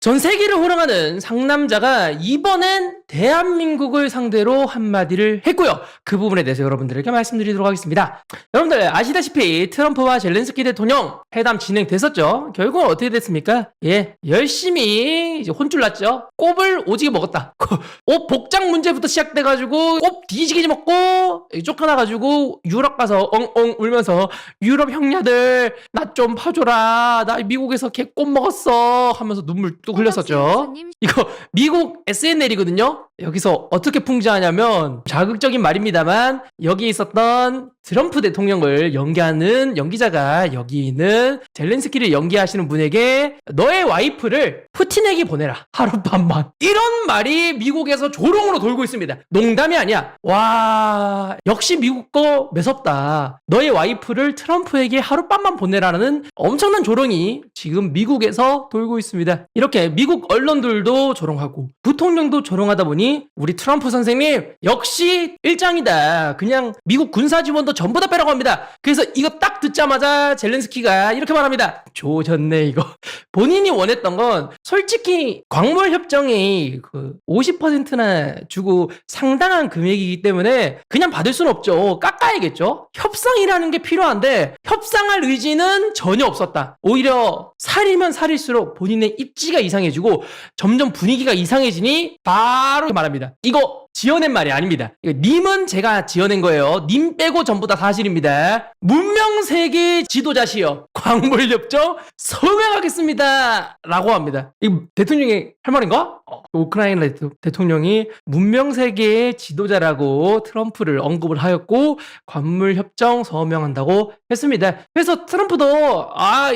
전 세계를 호령하는 상남자가 이번엔 대한민국을 상대로 한마디를 했고요. 그 부분에 대해서 여러분들에게 말씀드리도록 하겠습니다. 여러분들 아시다시피 트럼프와 젤렌스키 대통령 회담 진행됐었죠. 결국은 어떻게 됐습니까? 열심히 이제 혼쭐 났죠. 꼽을 오지게 먹었다. 옷 복장 문제부터 시작돼가지고 꼽 뒤지게 먹고 쫓겨나가지고 유럽 가서 엉엉 울면서 유럽 형냐들 나 좀 봐줘라. 나 미국에서 개꼽 먹었어 하면서 눈물 뚝 흘렸었죠. 이거 미국 SNL이거든요. 여기서 어떻게 풍자하냐면 자극적인 말입니다만 여기 있었던 트럼프 대통령을 연기하는 연기자가 여기 있는 젤렌스키를 연기하시는 분에게 너의 와이프를 푸틴에게 보내라. 하룻밤만. 이런 말이 미국에서 조롱으로 돌고 있습니다. 농담이 아니야. 와, 역시 미국 거 매섭다. 너의 와이프를 트럼프에게 하룻밤만 보내라는 엄청난 조롱이 지금 미국에서 돌고 있습니다. 이렇게 미국 언론들도 조롱하고 부통령도 조롱하다 보니 우리 트럼프 선생님 역시 일장이다. 그냥 미국 군사 지원도 전부 다 빼라고 합니다. 그래서 이거 딱 듣자마자 젤렌스키가 이렇게 말합니다. 조졌네 이거. 본인이 원했던 건 솔직히 광물 협정이 그 50%나 주고 상당한 금액이기 때문에 그냥 받을 수는 없죠. 깎아야겠죠. 협상이라는 게 필요한데 협상할 의지는 전혀 없었다. 오히려 살이면 살일수록 본인의 입지가 이상해지고 점점 분위기가 이상해지니 바로 말합니다. 이거 지어낸 말이 아닙니다. 이거 님은 제가 지어낸 거예요. 님 빼고 전부 다 사실입니다. 문명세계 지도자시여 광물협정 서명하겠습니다 라고 합니다. 이거 대통령이 할 말인가? 우크라이나 대통령이 문명세계의 지도자라고 트럼프를 언급을 하였고 광물협정 서명한다고 했습니다. 그래서 트럼프도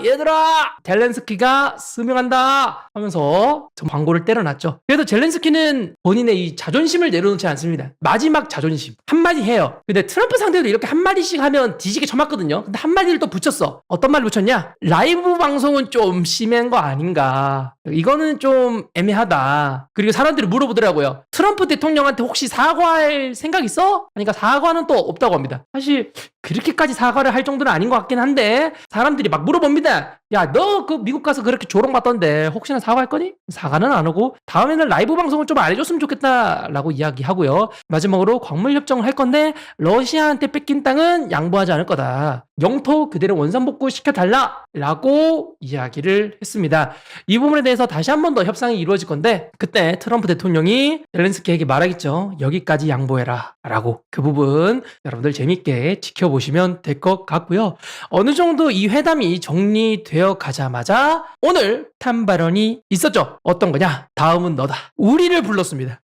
얘들아 젤렌스키가 서명한다 하면서 광고를 때려놨죠. 그래도 젤렌스키는 본인의 이 자존심을 내려놓지 않습니다. 마지막 자존심 한마디 해요. 근데 트럼프 상대로 이렇게 한마디씩 하면 뒤지게 쳐맞거든요. 근데 한마디를 또 붙였어. 어떤 말 붙였냐? 라이브 방송은 좀 심한 거 아닌가. 이거는 좀 애매하다. 그리고 사람들이 물어보더라고요. 트럼프 대통령한테 혹시 사과할 생각 있어? 그러니까 사과는 또 없다고 합니다. 사실 그렇게까지 사과를 할 정도는 아닌 것 같긴 한데 사람들이 막 물어봅니다. 야, 너 그 미국 가서 그렇게 조롱받던데 혹시나 사과할 거니? 사과는 안 하고 다음에는 라이브 방송을 좀 안 해줬으면 좋겠다라고 이야기하고요. 마지막으로 광물 협정을 할 건데 러시아한테 뺏긴 땅은 양보하지 않을 거다. 영토 그대로 원상복구 시켜달라 라고 이야기를 했습니다. 이 부분에 대해서 다시 한 번 더 협상이 이루어질 건데 그때 트럼프 대통령이 젤렌스키에게 말하겠죠. 여기까지 양보해라 라고. 그 부분 여러분들 재밌게 지켜보시면 될 것 같고요. 어느 정도 이 회담이 정리되어 가자마자 오늘 탄발언이 있었죠. 어떤 거냐? 다음은 너다. 우리를 불렀습니다.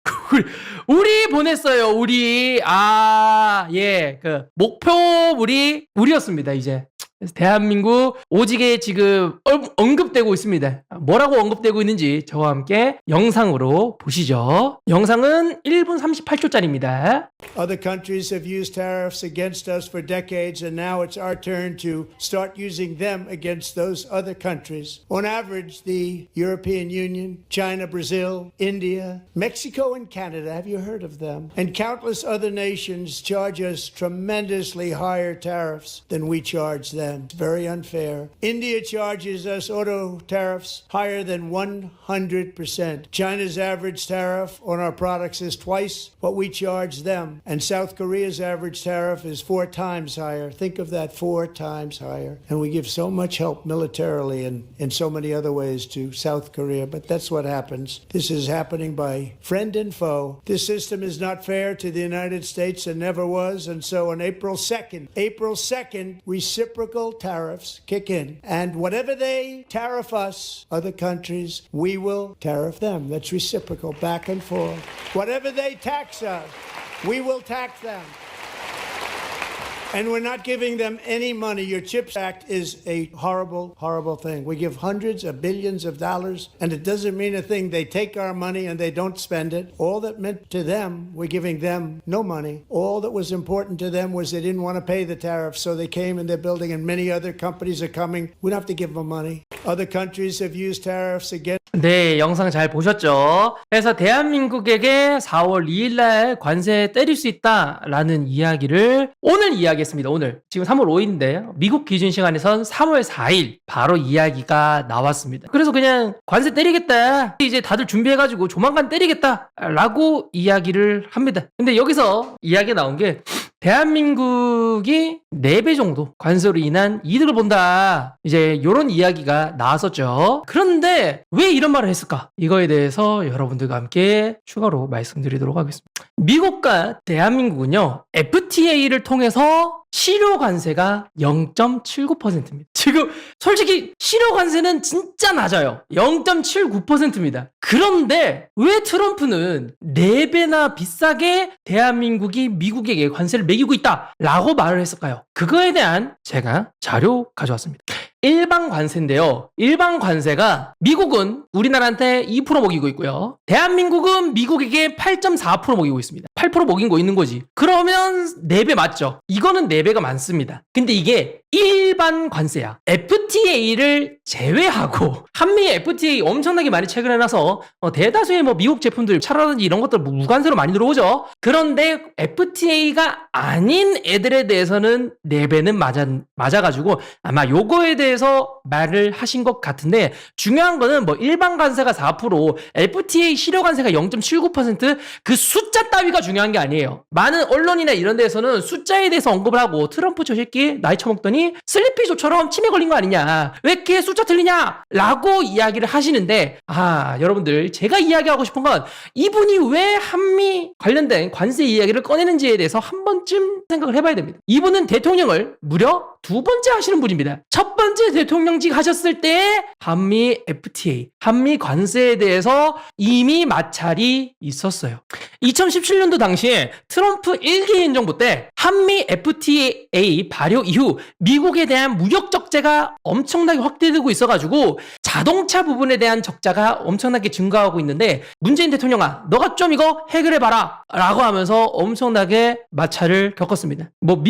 우리 보냈어요. 우리 그 목표물이 우리였습니다. 이제 대한민국 오지게 지금 언급되고 있습니다. 뭐라고 언급되고 있는지 저와 함께 영상으로 보시죠. 영상은 1분 38초짜리입니다. Other countries have used tariffs against us for decades, and now it's our turn to start using them against those other countries. On average, the European Union, China, Brazil, India, Mexico, and Canada, have you heard of them? And countless other nations charge us tremendously higher tariffs than we charge them. It's very unfair. India charges us auto tariffs higher than 100%. China's average tariff on our products is twice what we charge them. And South Korea's average tariff is 4 times higher. Think of that, 4 times higher. And we give so much help militarily and in so many other ways to South Korea. But that's what happens. This is happening by friend and foe. This system is not fair to the United States and never was. And so on April 2nd, reciprocal tariffs kick in. And whatever they tariff us, other countries, we will tariff them. That's reciprocal, back and forth. Whatever they tax us, we will tax them. And we're not giving them any money. Your CHIPS Act is a horrible, horrible thing. We give hundreds of billions of dollars, and it doesn't mean a thing. They take our money and they don't spend it. All that meant to them, we're giving them no money. All that was important to them was they didn't want to pay the tariffs, so they came and they're building, and many other companies are coming. We don't have to give them money. Other countries have used tariffs against. 네, 영상 잘 보셨죠? 그래서 대한민국에게 4월 2일 날 관세 때릴 수 있다라는 이야기를 오늘 이야기 이야기했습니다. 오늘 지금 3월 5일인데 미국 기준 시간에선 3월 4일 바로 이야기가 나왔습니다. 그래서 그냥 관세 때리겠다, 이제 다들 준비해가지고 조만간 때리겠다 라고 이야기를 합니다. 근데 여기서 이야기가 나온 게 대한민국이 4배 정도 관세로 인한 이득을 본다, 이제 이런 이야기가 나왔었죠. 그런데 왜 이런 말을 했을까? 이거에 대해서 여러분들과 함께 추가로 말씀드리도록 하겠습니다. 미국과 대한민국은요, FTA를 통해서 실효 관세가 0.79%입니다. 지금 솔직히 실효 관세는 진짜 낮아요. 0.79%입니다. 그런데 왜 트럼프는 4배나 비싸게 대한민국이 미국에게 관세를 매기고 있다 라고 말을 했을까요? 그거에 대한 제가 자료 가져왔습니다. 일반 관세인데요. 일반 관세가 미국은 우리나라한테 2% 먹이고 있고요. 대한민국은 미국에게 8.4% 먹이고 있습니다. 8% 먹인 거 있는 거지. 그러면 4배 맞죠? 이거는 4배가 많습니다. 근데 이게 일반 관세야. FTA를 제외하고, 한미 FTA 엄청나게 많이 체결해 놔서 대다수의 뭐 미국 제품들, 차라든지 이런 것들 무관세로 많이 들어오죠. 그런데 FTA가 아닌 애들에 대해서는 4배는 맞아가지고 아마 요거에 대해서 말을 하신 것 같은데, 중요한 거는 뭐 일반 관세가 4%, FTA 실효 관세가 0.79%, 그 숫자 따위가 중요한 게 아니에요. 많은 언론이나 이런 데에서는 숫자에 대해서 언급을 하고, 트럼프 저 새끼 나이 처먹더니 슬리피조처럼 치매 걸린 거 아니냐, 왜 이렇게 숫자 틀리냐 라고 이야기를 하시는데, 여러분들, 제가 이야기하고 싶은 건 이분이 왜 한미 관련된 관세 이야기를 꺼내는지에 대해서 한 번쯤 생각을 해봐야 됩니다. 이분은 대통령을 무려 2번째 하시는 분입니다. 첫 번째 대통령직 하셨을 때 한미 FTA, 한미 관세에 대해서 이미 마찰이 있었어요. 2017년도 당시에 트럼프 1기 행정부 때 한미 FTA 발효 이후 미국에 대한 무역 적자가 엄청나게 확대되고 있어가지고 자동차 부분에 대한 적자가 엄청나게 증가하고 있는데, 문재인 대통령아, 너가 좀 이거 해결해봐라 라고 하면서 엄청나게 마찰을 겪었습니다. 뭐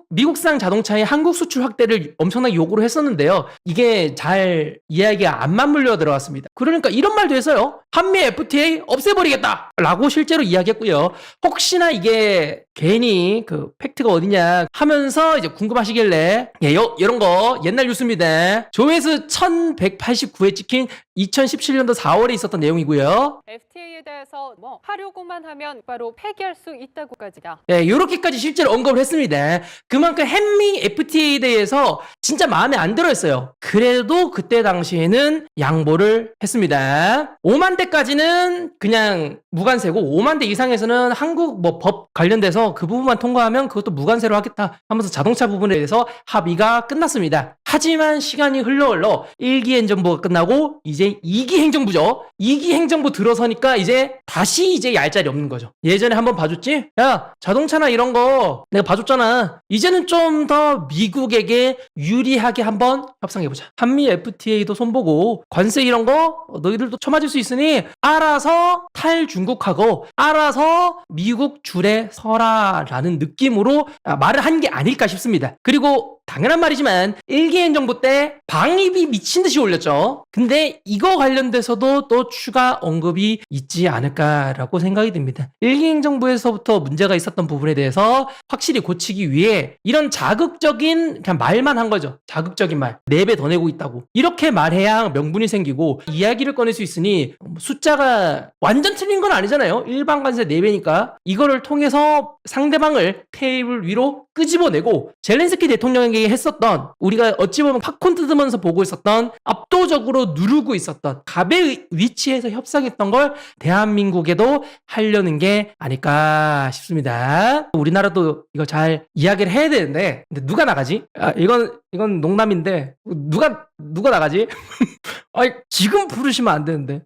미국산 자동차의 한국 수출 확대를 엄청나게 요구를 했었는데요. 이게 잘 이야기가 안 맞물려 들어갔습니다. 그러니까 이런 말도 했어요. 한미 FTA 없애버리겠다 라고 실제로 이야기했고요. 혹시나 이게 괜히 그 팩트가 어디냐 하면서 이제 궁금하시길래, 이런 거 옛날 뉴스입니다. 조회수 1189회 찍힌 2017년도 4월에 있었던 내용이고요. FTA에 대해서 하려고만 하면 바로 폐기할 수 있다고까지다. 이렇게까지 실제로 언급을 했습니다. 그만큼 한미 FTA에 대해서 진짜 마음에 안 들어했어요. 그래도 그때 당시에는 양보를 했습니다. 5만 대까지는 그냥 무관세고, 5만 대 이상에서는 한국 법 관련돼서 그 부분만 통과하면 그것도 무관세로 하겠다 하면서 자동차 부분에 대해서 합의가 끝났습니다. 하지만 시간이 흘러 1기 행정부가 끝나고 이제 2기 행정부죠. 2기 행정부 들어서니까 이제 다시 이제 얄짤이 없는 거죠. 예전에 한번 봐줬지? 야, 자동차나 이런 거 내가 봐줬잖아. 이제는 좀 더 미국에게 유리하게 한번 협상해보자. 한미 FTA도 손보고 관세 이런 거 너희들도 쳐맞을 수 있으니 알아서 탈중국하고 알아서 미국 줄에 서라라는 느낌으로 말을 한 게 아닐까 싶습니다. 그리고 당연한 말이지만 1기 행정부 때 방위비 미친 듯이 올렸죠. 근데 이거 관련돼서도 또 추가 언급이 있지 않을까라고 생각이 듭니다. 1기 행정부에서부터 문제가 있었던 부분에 대해서 확실히 고치기 위해 이런 자극적인 그냥 말만 한 거죠. 자극적인 말. 4배 더 내고 있다고. 이렇게 말해야 명분이 생기고 이야기를 꺼낼 수 있으니, 숫자가 완전 틀린 건 아니잖아요. 일반 관세 4배니까 이거를 통해서 상대방을 테이블 위로 끄집어내고, 젤렌스키 대통령에게 했었던, 우리가 어찌 보면 팝콘 뜯으면서 보고 있었던, 압도적으로 누르고 있었던 갑의 위치에서 협상했던 걸 대한민국에도 하려는 게 아닐까 싶습니다. 우리나라도 이거 잘 이야기를 해야 되는데, 근데 누가 나가지? 이건 농담인데 누가 나가지? 아니, 지금 부르시면 안 되는데.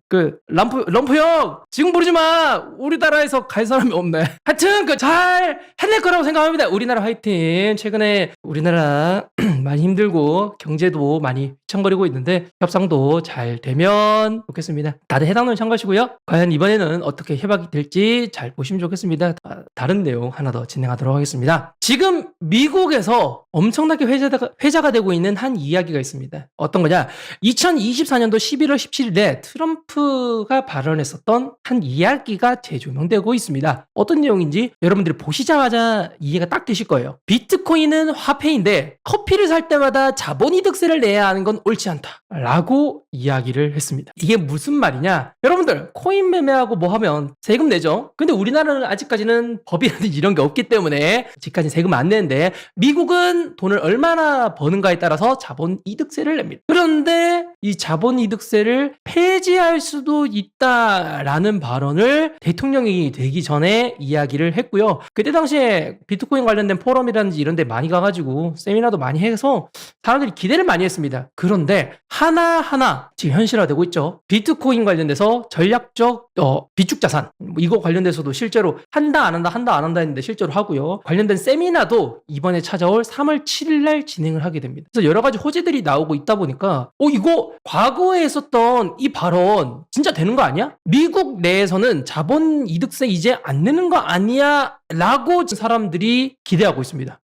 럼프 형, 지금 부르지 마! 우리나라에서 갈 사람이 없네. 하여튼, 잘 해낼 거라고 생각합니다. 우리나라 화이팅! 최근에 우리나라 많이 힘들고, 경제도 많이 휘청거리고 있는데, 협상도 잘 되면 좋겠습니다. 다들 해당론 참고하시고요. 과연 이번에는 어떻게 협약이 될지 잘 보시면 좋겠습니다. 다른 내용 하나 더 진행하도록 하겠습니다. 지금 미국에서 엄청나게 회자가 되고 있는 한 이야기가 있습니다. 어떤 거냐? 2024 2024년도 11월 17일에 트럼프가 발언했었던 한 이야기가 재조명되고 있습니다. 어떤 내용인지 여러분들이 보시자마자 이해가 딱 되실 거예요. 비트코인은 화폐인데 커피를 살 때마다 자본이득세를 내야 하는 건 옳지 않다 라고 이야기를 했습니다. 이게 무슨 말이냐? 여러분들 코인 매매하고 뭐 하면 세금 내죠. 근데 우리나라는 아직까지는 법이라든지 이런 게 없기 때문에 아직까지 세금 안 내는데 미국은 돈을 얼마나 버는가에 따라서 자본이득세를 냅니다. 그런데 이 자본이득세를 폐지할 수도 있다라는 발언을 대통령이 되기 전에 이야기를 했고요. 그때 당시에 비트코인 관련된 포럼이라든지 이런 데 많이 가가지고 세미나도 많이 해서 사람들이 기대를 많이 했습니다. 그런데 하나하나 지금 현실화되고 있죠. 비트코인 관련돼서 전략적 비축자산 이거 관련돼서도 실제로 한다 안 한다 했는데 실제로 하고요. 관련된 세미나도 이번에 찾아올 3월 7일 날 진행을 하게 됩니다. 그래서 여러 가지 호재들이 나오고 있다 보니까 이거 과거에 했었던 이 발언 진짜 되는 거 아니야? 미국 내에서는 자본이득세 이제 안 내는 거 아니야? 라고 사람들이 기대하고 있습니다.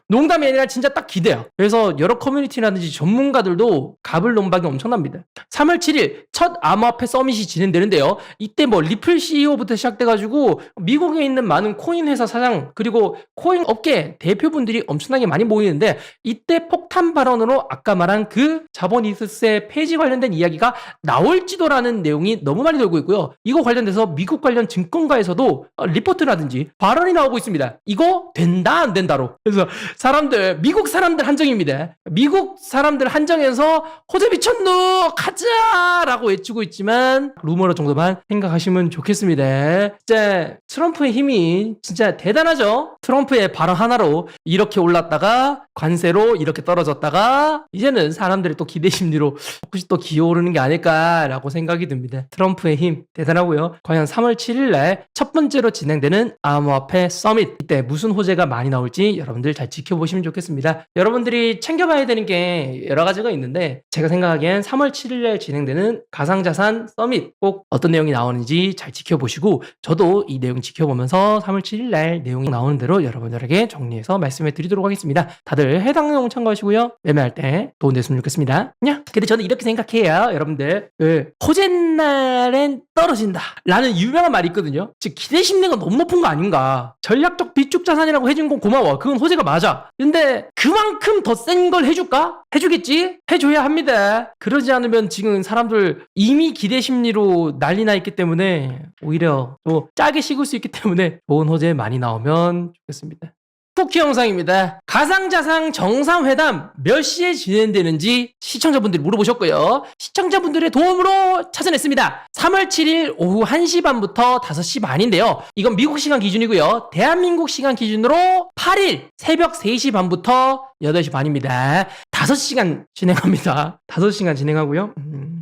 농담이 아니라 진짜 딱 기대야. 그래서 여러 커뮤니티라든지 전문가들도 갑을논박이 엄청납니다. 3월 7일 첫 암호화폐 서밋이 진행되는데요. 이때 뭐 리플 CEO부터 시작돼가지고 미국에 있는 많은 코인 회사 사장 그리고 코인 업계 대표분들이 엄청나게 많이 모이는데 이때 폭탄 발언으로 아까 말한 그 자본이득세 폐지 관련된 이야기가 나올지도라는 내용이 너무 많이 돌고 있고요. 이거 관련돼서 미국 관련 증권가에서도 리포트라든지 발언이 나오고 있습니다. 이거 된다 안 된다로. 그래서 미국 사람들 한정입니다. 미국 사람들 한정해서 호재 미쳤노 가자라고 외치고 있지만 루머로 정도만 생각하시면 좋겠습니다. 진짜 트럼프의 힘이 진짜 대단하죠. 트럼프의 발언 하나로 이렇게 올랐다가 관세로 이렇게 떨어졌다가 이제는 사람들이 또 기대 심리로 혹시 또 기어오르는 게 아닐까라고 생각이 듭니다. 트럼프의 힘 대단하고요. 과연 3월 7일 날 첫 번째로 진행되는 암호화폐 서밋 이때 무슨 호재가 많이 나올지 여러분들 잘 지켜보시면 좋겠습니다. 여러분들이 챙겨봐야 되는 게 여러 가지가 있는데 제가 생각하기엔 3월 7일 날 진행되는 가상자산 서밋 꼭 어떤 내용이 나오는지 잘 지켜보시고 저도 이 내용 지켜보면서 3월 7일 날 내용이 나오는 대로 여러분들에게 정리해서 말씀해 드리도록 하겠습니다. 다들 해당 내용 참고하시고요. 매매할 때 도움 됐으면 좋겠습니다. 근데 저는 이렇게 생각해요. 여러분들 호재날엔 떨어진다 라는 유명한 말이 있거든요. 즉 기대 심리가 너무 높은 거 아닌가. 전략적 비축 자산이라고 해준 건 고마워. 그건 호재가 맞아. 근데 그만큼 더 센 걸 해줄까? 해주겠지? 해줘야 합니다. 그러지 않으면 지금 사람들 이미 기대 심리로 난리 나 있기 때문에 오히려 또 짜게 식을 수 있기 때문에 좋은 호재 많이 나오면 좋겠습니다. 쿠키 영상입니다. 가상자산 정상회담 몇 시에 진행되는지 시청자분들이 물어보셨고요. 시청자분들의 도움으로 찾아냈습니다. 3월 7일 오후 1시 반부터 5시 반인데요. 이건 미국 시간 기준이고요. 대한민국 시간 기준으로 8일 새벽 3시 반부터 8시 반입니다. 5시간 진행합니다. 5시간 진행하고요.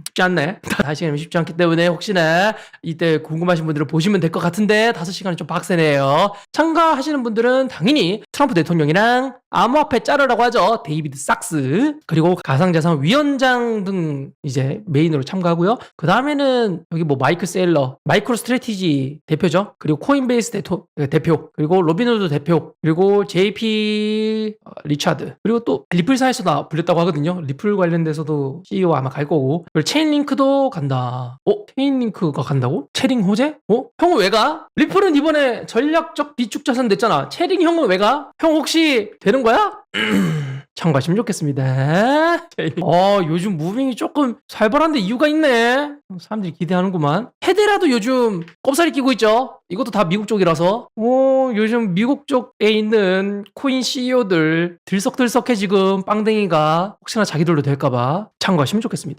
쉽지 않네. 5시간이면 쉽지 않기 때문에 혹시나 이때 궁금하신 분들은 보시면 될 것 같은데 5시간이 좀 빡세네요. 참가하시는 분들은 당연히 트럼프 대통령이랑 암호화폐 짜르라고 하죠. 데이비드 sak스 그리고 가상자산 위원장 등 이제 메인으로 참가하고요. 그 다음에는 여기 뭐 마이크 세일러, 마이크로 스트래티지 대표죠. 그리고 코인베이스 대표, 그리고 로빈후드 대표, 그리고 JP 리차드, 그리고 또 리플사에서 불렸다고 하거든요. 리플 관련돼서도 CEO 아마 갈 거고, 그리고 체인링크도 간다. 체인링크가 간다고? 체링 호재? 형은 왜 가? 리플은 이번에 전략적 비축 자산 됐잖아. 체링 형은 왜 가? 형 혹시 되는 거야? 참고하시면 좋겠습니다. 요즘 무빙이 조금 살벌한데 이유가 있네. 사람들이 기대하는구만. 헤데라도 요즘 꼽살이 끼고 있죠. 이것도 다 미국 쪽이라서. 요즘 미국 쪽에 있는 코인 CEO들 들썩들썩해 지금 빵댕이가. 혹시나 자기들도 될까봐 참고하시면 좋겠습니다.